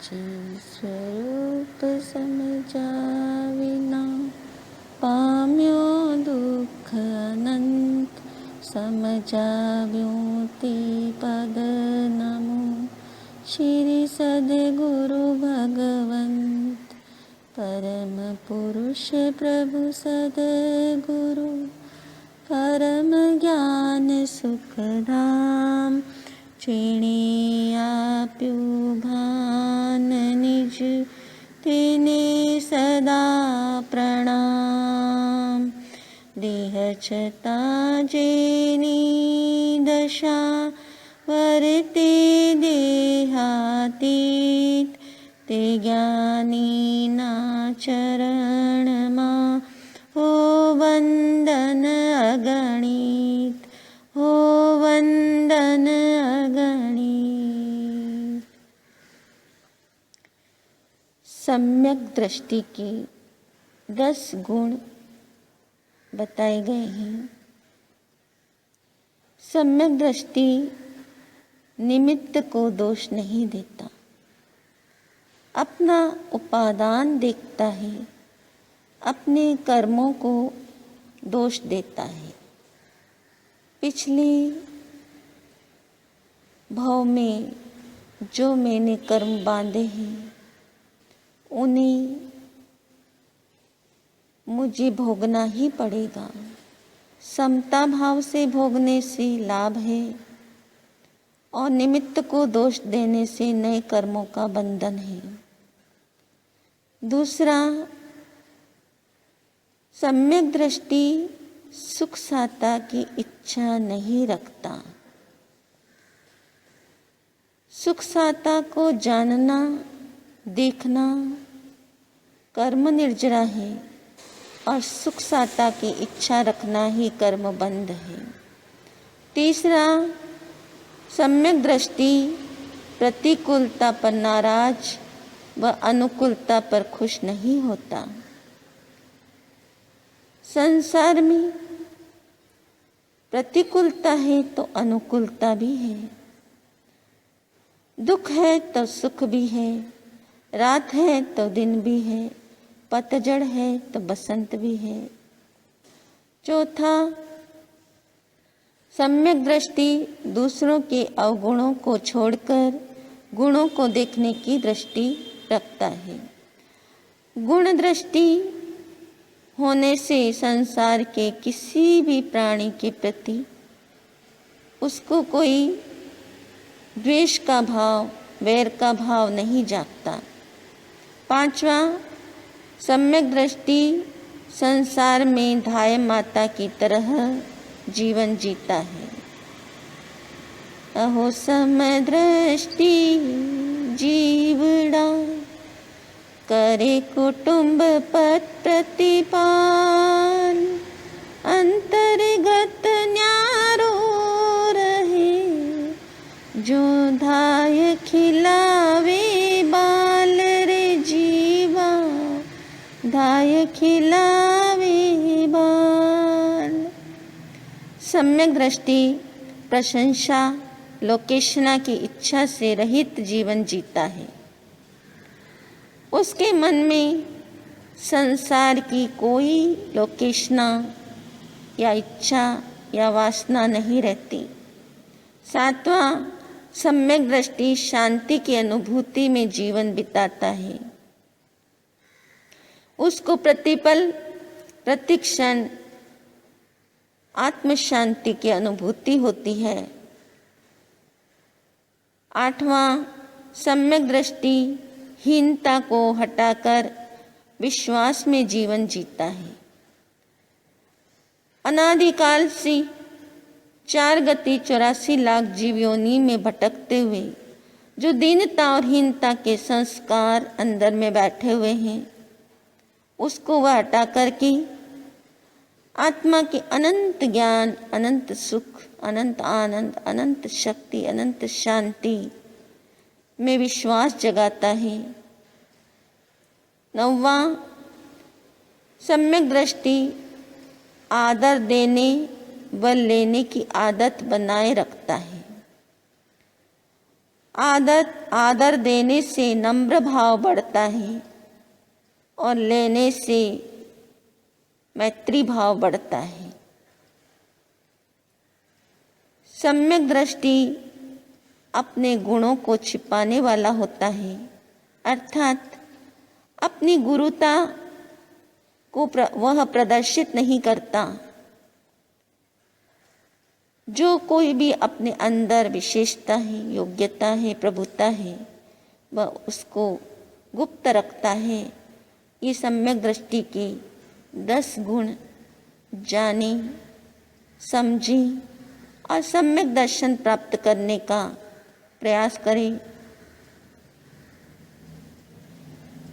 साची स्वरूप समजाविना पाम्यो दुःख अनंत समजाव्यो ते पद नमो श्री सद्गुरु भगवंत परम पुरुष प्रभु सद्गुरु परम ज्ञान सुखधाम जेणे आप्યું ભાન નિજ તેને સદા પ્રણામ દેહ છતાં જેની દશા વર્તે દેહાતીત તે જ્ઞાનીના ચરણમાં હો વંદન અગણિત हो वंदन अगणित। सम्यक दृष्टि की 10 गुण बताए गए हैं। सम्यक दृष्टि निमित्त को दोष नहीं देता, अपना उपादान देखता है, अपने कर्मों को दोष देता है। पिछले भाव में जो मैंने कर्म बांधे हैं उन्हें मुझे भोगना ही पड़ेगा। समता भाव से भोगने से लाभ है और निमित्त को दोष देने से नए कर्मों का बंधन है। दूसरा, सम्यक दृष्टि सुख साता की इच्छा नहीं रखता। सुख साता को जानना देखना कर्म निर्जरा है और सुख साता की इच्छा रखना ही कर्म बंध है। तीसरा, सम्यक दृष्टि प्रतिकूलता पर नाराज व अनुकूलता पर खुश नहीं होता। संसार में प्रतिकूलता है तो अनुकूलता भी है, दुख है तो सुख भी है, रात है तो दिन भी है, पतझड़ है तो बसंत भी है। चौथा, सम्यक दृष्टि दूसरों के अवगुणों को छोड़कर गुणों को देखने की दृष्टि रखता है। गुण दृष्टि होने से संसार के किसी भी प्राणी के प्रति उसको कोई द्वेष का भाव, वैर का भाव नहीं जागता। पांचवा, सम्यक दृष्टि संसार में धाय माता की तरह जीवन जीता है। अहो समदृष्टि जीवड़ा करे कुटुंब पत प्रतिपाल, अंतर्गत न्यारो रहे जो धाय खिलावे बाल रे जीवा, धाय खिलावे बाल। सम्यक दृष्टि प्रशंसा लोकेशना की इच्छा से रहित जीवन जीता है। उसके मन में संसार की कोई लोकेशना या इच्छा या वासना नहीं रहती। सातवां, सम्यक दृष्टि शांति की अनुभूति में जीवन बिताता है। उसको प्रतिपल प्रतिक्षण आत्म शांति की अनुभूति होती है। आठवां, सम्यक दृष्टि हीनता को हटाकर विश्वास में जीवन जीता है। अनादिकाल से 4 गति 84 लाख जीव योनि में भटकते हुए जो दीनता और हीनता के संस्कार अंदर में बैठे हुए हैं उसको वह हटा करके आत्मा के अनंत ज्ञान, अनंत सुख, अनंत आनंद, अनंत शक्ति, अनंत शांति में विश्वास जगाता है। 9वां, सम्यक दृष्टि आदर देने व लेने की आदत बनाए रखता है। आदर देने से नम्र भाव बढ़ता है और लेने से मैत्री भाव बढ़ता है। सम्यक दृष्टि अपने गुणों को छिपाने वाला होता है, अर्थात अपनी गुरुता को वह प्रदर्शित नहीं करता। जो कोई भी अपने अंदर विशेषता है, योग्यता है, प्रभुता है, वह उसको गुप्त रखता है। ये सम्यक दृष्टि के 10 गुण जाने, समझे और सम्यक दर्शन प्राप्त करने का प्रयास करें।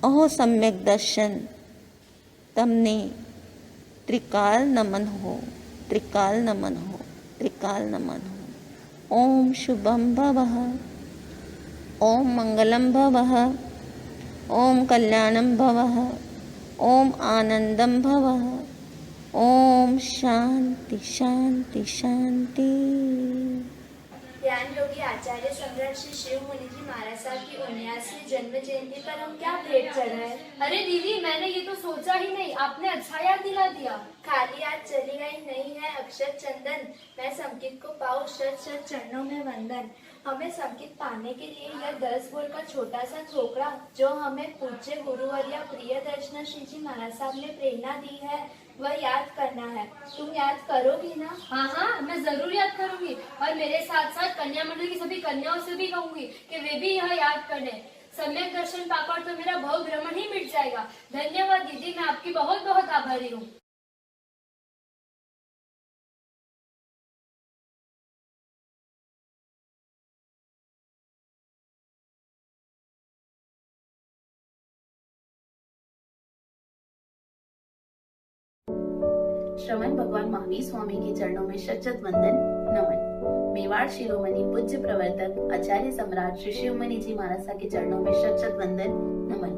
अहो सम्यक दर्शन तमने त्रिकाल नमन हो, त्रिकाल नमन हो, त्रिकाल नमन हो। ओम शुभम भवः, ओम मंगलम भवः, ओम कल्याणम भवः, ओम आनंदम भवः, ओम शांति शांति शांति। ज्ञान योगी आचार्य सम्राट श्री शिव मुनि जी महाराज साहब की 79वीं जन्म जयंती पर हम क्या भेंट चढ़ाएं? अरे दीदी, मैंने ये तो सोचा ही नहीं, आपने अच्छा याद दिला दिया। खाली हाथ चली गई नहीं है अक्षत चंदन, मैं संकित को पाऊं शत शत चरणों में वंदन। हमें संकित पाने के लिए यह 10 गुण का छोटा सा छोकरा जो हमें पूज्य गुरुवर या प्रिय दर्शन श्री जी महाराज साहब ने प्रेरणा दी है, वह याद करना है। तुम याद करोगी ना? हाँ हाँ, मैं जरूर याद करूंगी और मेरे साथ साथ कन्या मंडल की सभी कन्याओं से भी कहूंगी कि वे भी यह याद करें। सम्यक दर्शन पाकर तो मेरा भव भ्रमण ही मिट जाएगा। धन्यवाद दीदी, मैं आपकी बहुत बहुत आभारी हूँ। श्रवण भगवान महावीर स्वामी के चरणों में शत वंदन नमन। मेवाड़ शिरोमणि पूज्य प्रवर्तक आचार्य सम्राट श्री शिव मुनि जी महाराज साहब के चरणों में शत वंदन नमन।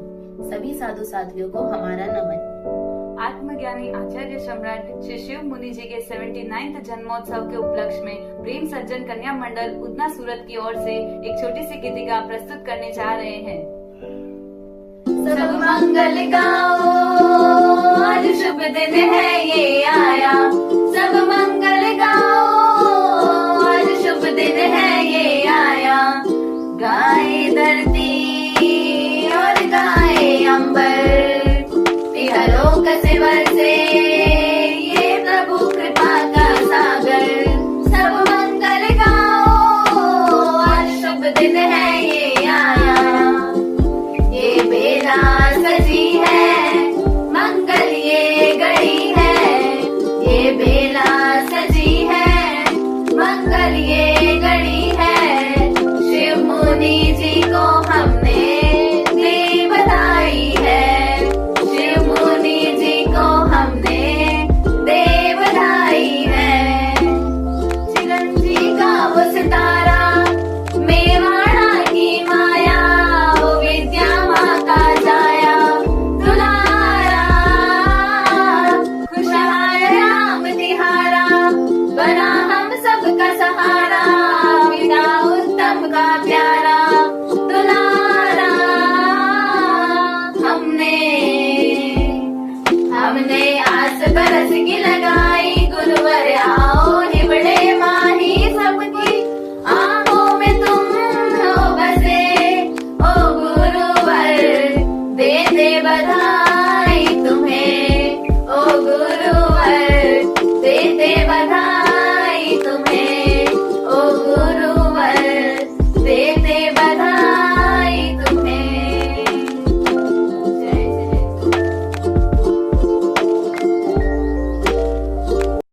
सभी साधु साध्वियों को हमारा नमन। आत्मज्ञानी आचार्य सम्राट श्री शिव मुनि जी के 79वें जन्मोत्सव के उपलक्ष्य में प्रेम सज्जन कन्या मंडल उदना सूरत की ओर से एक छोटी सी गीतिका प्रस्तुत करने जा रहे हैं। सब मंगल गाओ, आज शुभ दिन है ये आया। सब मंगल गाओ, आज शुभ दिन है ये आया। गाए धरती और गाए अंबर, तिहरों से बरसे ये प्रभु कृपा का सागर। सब मंगल गाओ, आज शुभ दिन है ये आया। ये बेला सजी है, मंगल ये गड़ी है। ये बेला सजी है, मंगल ये गड़ी है। शिव मुनि जी को हमने दी बधाई है। शिव मुनि जी को हमने दे बधाई है। चिरंजी का वो सितारा, मेवाड़ा की माया, वो विद्या माँ का जाया दुलारा। खुशहाल राम तिहारा, बना हम सबका सहारा। पिता उत्तम का प्यारा दुलारा। हमने आस बरस की लगाई, गुरुवर आओ निबड़े माही सबकी। आंखों में तुम हो बसे, ओ गुरुवर दे बधाई।